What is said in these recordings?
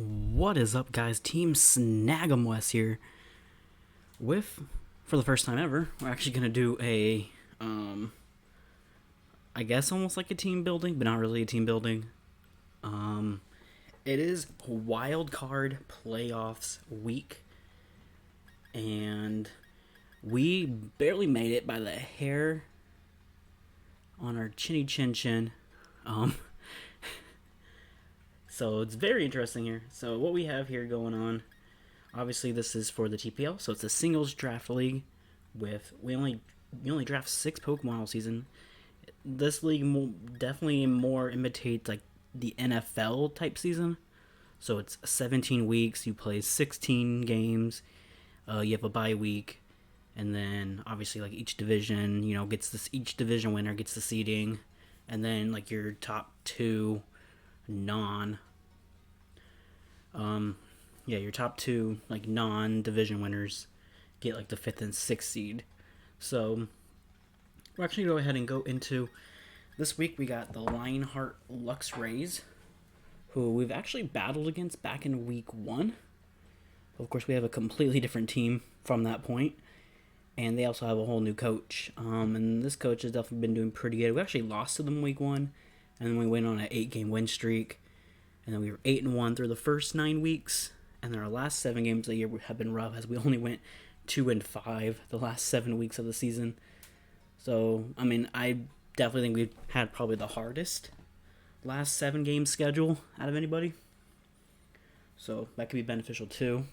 What is up, guys? Team Snag'em West here. For the first time ever, we're actually gonna do I guess almost like a team building, but not really a team building. Um, it is wild card playoffs week, and we barely made it by the hair on our chinny chin chin. Um, so it's very interesting here. So what we have here going on. Obviously, this is for the TPL, so it's a singles draft league. We only draft 6 Pokemon all season. This league definitely more imitates like the NFL type season. So it's 17 weeks. You play 16 games. You have a bye week, and then obviously like each division, gets this. Each division winner gets the seeding, and then like your top two non your top two like non-division winners get like the fifth and sixth seed. So we're actually go ahead and go into this week. We got the Lionheart Lux Rays, who we've actually battled against back in week 1. Of course, we have a completely different team from that point, and they also have a whole new coach. And this coach has definitely been doing pretty good. We actually lost to them week 1, and then we went on an 8-game win streak, and then we were 8-1 through the first 9 weeks. And then our last 7 games of the year have been rough, as we only went 2-5 the last 7 weeks of the season. So, I definitely think we've had probably the hardest last 7 game schedule out of anybody. So that could be beneficial too.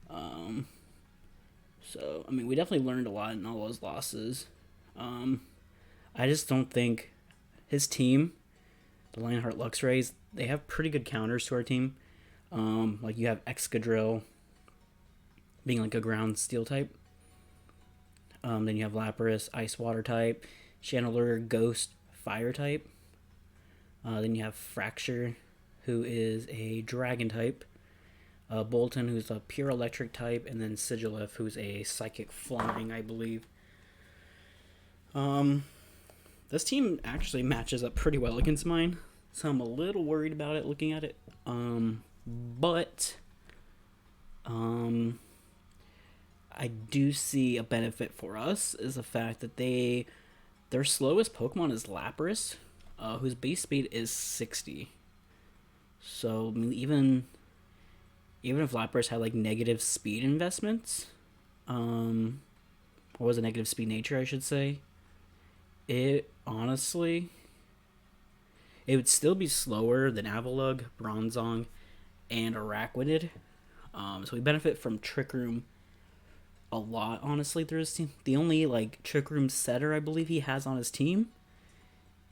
We definitely learned a lot in all those losses. I just don't think his team, the Lionheart Lux Rays, they have pretty good counters to our team. Like you have Excadrill being like a ground steel type. Then you have Lapras, ice water type. Chandelure, ghost, fire type. Then you have Fracture, who is a dragon type. Bolton, who's a pure electric type. And then Sigilif, who's a psychic flying, I believe. This team actually matches up pretty well against mine, so I'm a little worried about it looking at it. But I do see a benefit for us is the fact that their slowest Pokemon is Lapras, whose base speed is 60. So even if Lapras had like negative speed investments, or was a negative speed nature, I should say, it honestly it would still be slower than Avalugg, Bronzong, and Araquanid. So we benefit from Trick Room a lot, honestly, through his team. The only like Trick Room setter I believe he has on his team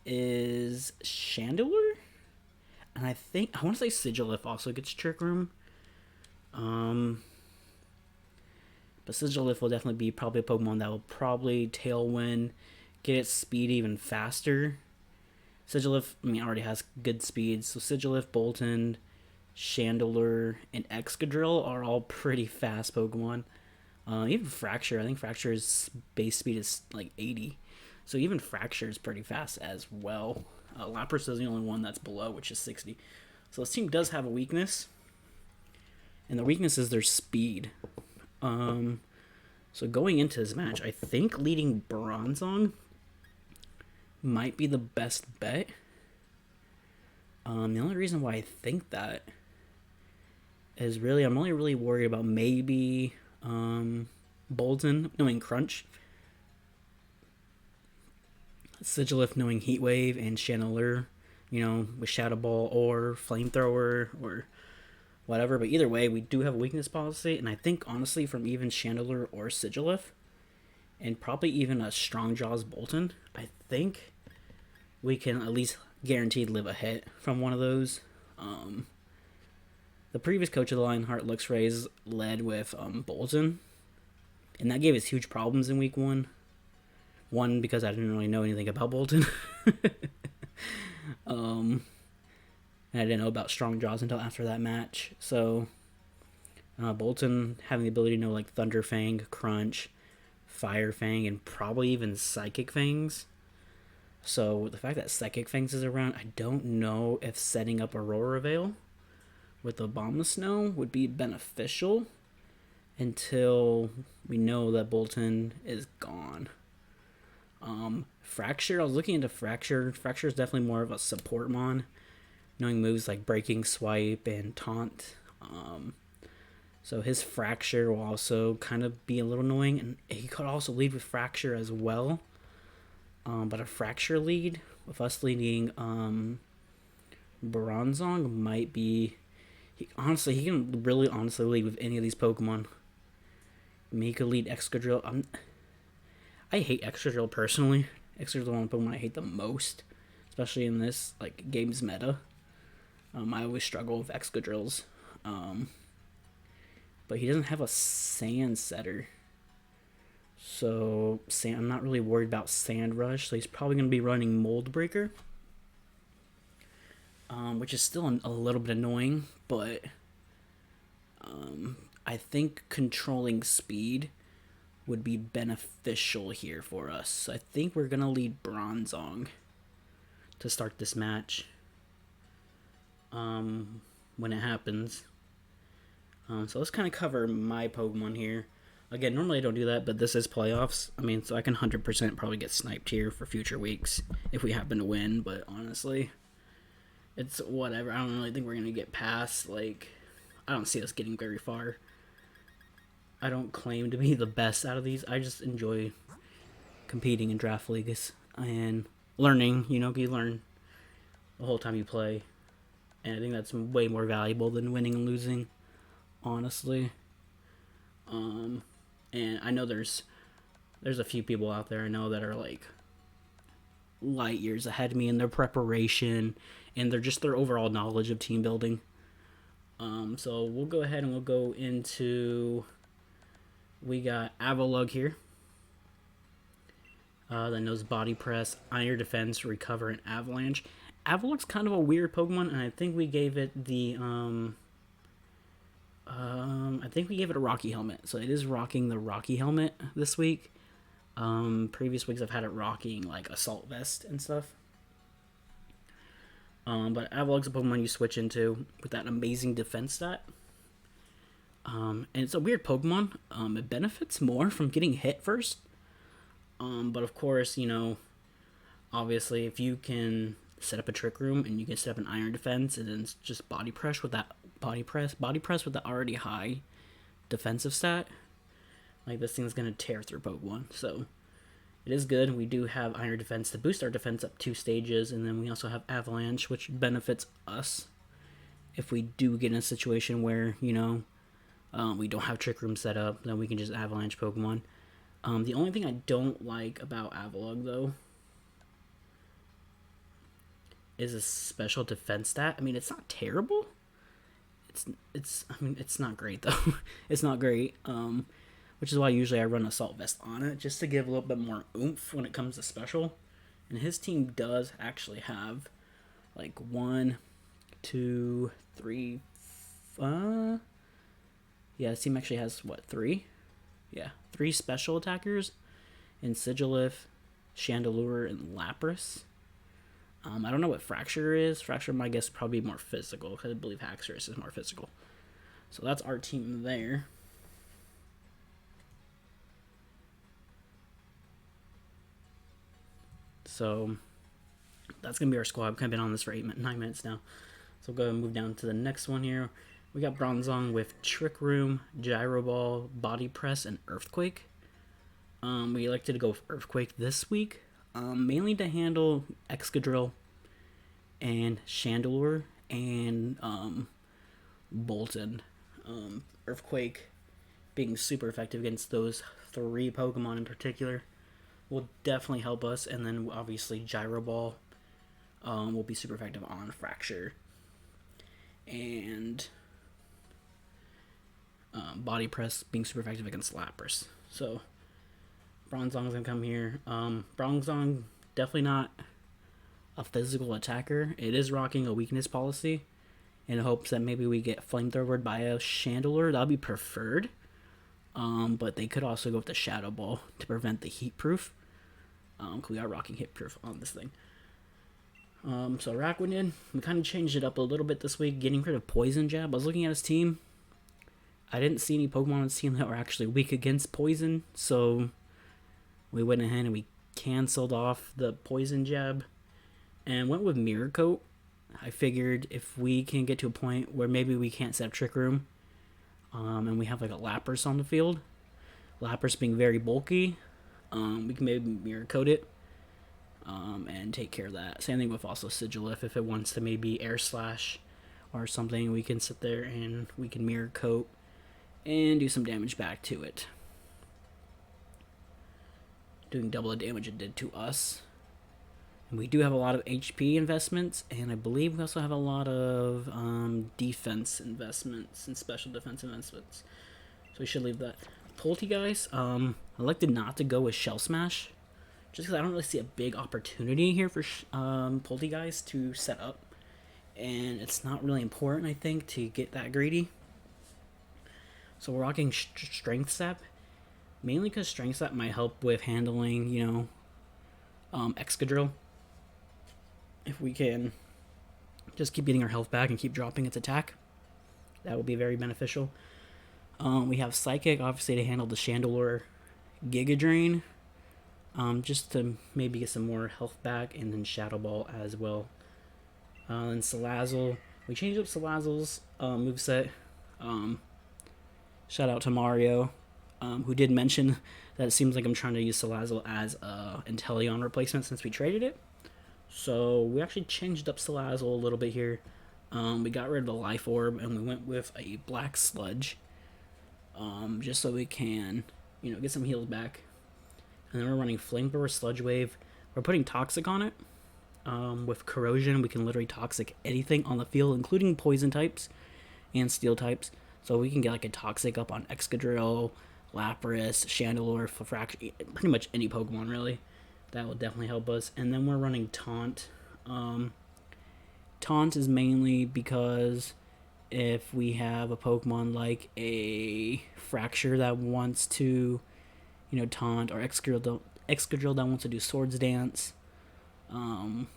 is Chandelure, and I want to say Sigilif also gets Trick Room. But Sigilif will definitely be probably a Pokemon that will probably Tailwind, get its speed even faster. Sigilif, already has good speed, so Sigilif, Bolton, Chandelure, and Excadrill are all pretty fast Pokemon. Even Fracture, I think Fracture's base speed is like 80, so even Fracture is pretty fast as well. Lapras is the only one that's below, which is 60. So this team does have a weakness, and the weakness is their speed. So going into this match, I think leading Bronzong might be the best bet. The only reason why I think that is really I'm only really worried about maybe Bolton knowing Crunch, Sigilif knowing Heat Wave, and Chandelure, with Shadow Ball or Flamethrower or whatever. But either way, we do have a weakness policy, and I think honestly from even Chandelure or Sigilif, and probably even a Strong Jaws Bolton, I think we can at least guaranteed live a hit from one of those. The previous coach of the Lionheart Lux Rays led with Bolton, and that gave us huge problems in week 1. One, because I didn't really know anything about Bolton. And I didn't know about Strong Jaws until after that match. So Bolton having the ability to know like Thunder Fang, Crunch, Fire Fang, and probably even Psychic Fangs. So the fact that Psychic Fangs is around, I don't know if setting up Aurora Veil with Abomasnow would be beneficial until we know that Bolton is gone. Fracture, I was looking into Fracture. Fracture is definitely more of a support mon, knowing moves like Breaking Swipe and Taunt. So his Fracture will also kind of be a little annoying, and he could also lead with Fracture as well. But a Fracture lead, with us leading Bronzong, might be... he can really honestly lead with any of these Pokemon. I mean, he could lead Excadrill. I hate Excadrill personally. Excadrill is one of the Pokemon I hate the most, especially in this like game's meta. I always struggle with Excadrills. But he doesn't have a Sand Setter. So I'm not really worried about Sand Rush. So he's probably going to be running Mold Breaker. Which is still a little bit annoying, but I think controlling speed would be beneficial here for us. So I think we're going to lead Bronzong to start this match when it happens. So let's kind of cover my Pokemon here. Again, normally I don't do that, but this is playoffs. I mean, so I can 100% probably get sniped here for future weeks if we happen to win, but honestly, it's whatever. I don't really think we're going to get past, like, I don't see us getting very far. I don't claim to be the best out of these. I just enjoy competing in draft leagues and learning. You learn the whole time you play. And I think that's way more valuable than winning and losing, honestly. And I know there's a few people out there I know that are like light years ahead of me in their preparation and their overall knowledge of team building. So we'll go ahead and we'll go into... we got Avalugg here. That knows Body Press, Iron Defense, Recover, and Avalanche. Avalugg's kind of a weird Pokemon, and I think we gave it the a Rocky Helmet. So it is rocking the Rocky Helmet this week. Previous weeks I've had it rocking like Assault Vest and stuff. But Avalugg's a Pokemon you switch into with that amazing defense stat. And it's a weird Pokemon. It benefits more from getting hit first. But of course, obviously if you can set up a Trick Room and you can set up an Iron Defense and then just Body Press with that Body Press with the already high defensive stat, like this thing's gonna tear through Pokemon. So it is good. We do have Iron Defense to boost our defense up 2 stages, and then we also have Avalanche, which benefits us if we do get in a situation where we don't have Trick Room set up, then we can just Avalanche Pokemon. The only thing I don't like about Avalugg, though, is a special defense stat. I mean, it's not terrible. It's not great, though. It's not great, which is why usually I run Assault Vest on it, just to give a little bit more oomph when it comes to special. And his team does actually have, like, 1, 2, 3, yeah, his team actually has, 3? Yeah, 3 special attackers in Sigilif, Chandelure, and Lapras. I don't know what Fracture is. Fracture, my guess, is probably more physical, because I believe Haxorus is more physical. So that's our team there. So that's going to be our squad. I've kind of been on this for 9 minutes now. So we'll go and move down to the next one here. We got Bronzong with Trick Room, Gyro Ball, Body Press, and Earthquake. We elected to go with Earthquake this week, mainly to handle Excadrill and Chandelure and Bolton. Earthquake being super effective against those 3 Pokemon in particular will definitely help us, and then obviously Gyro Ball will be super effective on Fracture. And Body Press being super effective against Lapras. So Bronzong's gonna come here. Bronzong definitely not a physical attacker. It is rocking a weakness policy in hopes that maybe we get flamethrowered by a Chandelure. That'll be preferred. But they could also go with the Shadow Ball to prevent the heat proof. Because we are rocking hit proof on this thing. So Rakuten, we kind of changed it up a little bit this week, getting rid of Poison Jab. I was looking at his team. I didn't see any Pokemon on his team that were actually weak against Poison, so we went ahead and we canceled off the Poison Jab and went with Mirror Coat. I figured if we can get to a point where maybe we can't set up Trick Room, and we have like a Lapras on the field, Lapras being very bulky, we can maybe Mirror Coat it. And take care of that. Same thing with also Sigilif. If it wants to maybe Air Slash or something, we can sit there and we can Mirror Coat and do some damage back to it. Doing double the damage it did to us. And we do have a lot of HP investments, and I believe we also have a lot of defense investments and special defense investments. So we should leave that. Poltegeist, I elected not to go with Shell Smash, just because I don't really see a big opportunity here for Poltegeist to set up. And it's not really important, I think, to get that greedy. So we're rocking Strength Sap, mainly because Strength Sap might help with handling, Excadrill. If we can just keep getting our health back and keep dropping its attack, that would be very beneficial. We have Psychic, obviously, to handle the Chandelure Giga Drain. Just to maybe get some more health back, and then Shadow Ball as well. And Salazzle, we changed up Salazzle's moveset. Shout out to Mario, who did mention that it seems like I'm trying to use Salazzle as a Inteleon replacement since we traded it. So we actually changed up Salazzle a little bit here. We got rid of the Life Orb and we went with a Black Sludge, just so we can, get some heals back. And then we're running Flamethrower, Sludge Wave. We're putting Toxic on it. With Corrosion, we can literally Toxic anything on the field, including Poison types and Steel types. So we can get like a Toxic up on Excadrill, Lapras, Chandelure, Fraction, pretty much any Pokemon really. That will definitely help us. And then we're running Taunt. Taunt is mainly because if we have a Pokemon like a Fracture that wants to, Taunt, or Excadrill that wants to do Swords Dance,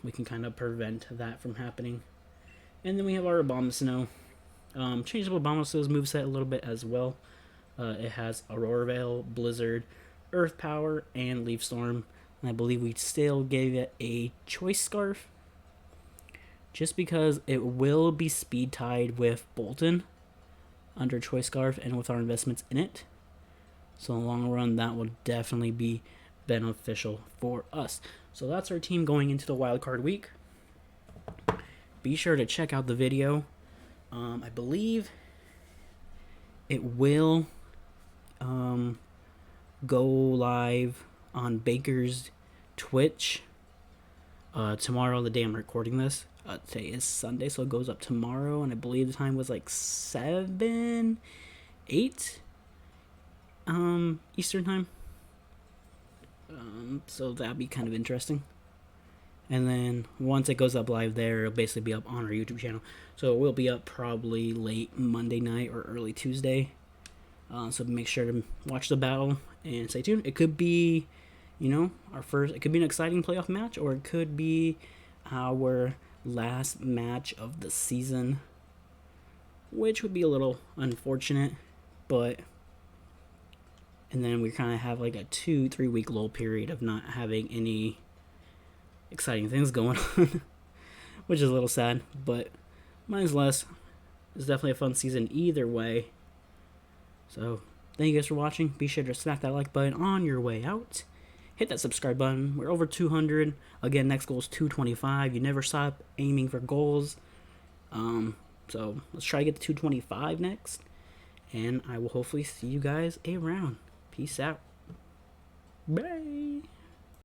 we can kind of prevent that from happening. And then we have our Abomasnow. Changed up Abomasnow's moveset a little bit as well. It has Aurora Veil, Blizzard, Earth Power, and Leaf Storm. And I believe we still gave it a Choice Scarf, just because it will be speed tied with Bolton under Choice Scarf and with our investments in it. So in the long run, that will definitely be beneficial for us. So that's our team going into the wildcard week. Be sure to check out the video. I believe it will go live on Baker's Twitch tomorrow, the day I'm recording this. Today is Sunday, so it goes up tomorrow, and I believe the time was like 7, 8 Eastern time. So that'd be kind of interesting. And then once it goes up live there, it'll basically be up on our YouTube channel. So it will be up probably late Monday night or early Tuesday. So make sure to watch the battle and stay tuned. It could be, our first. It could be an exciting playoff match, or it could be our last match of the season, which would be a little unfortunate. But and then we kind of have like a 2-3 week lull period of not having any exciting things going on, which is a little sad, but mine's less. It's definitely a fun season either way. So thank you guys for watching. Be sure to smack that like button on your way out. Hit that subscribe button. We're over 200. Again, next goal is 225. You never stop aiming for goals. So let's try to get to 225 next, and I will hopefully see you guys around. Peace out. Bye.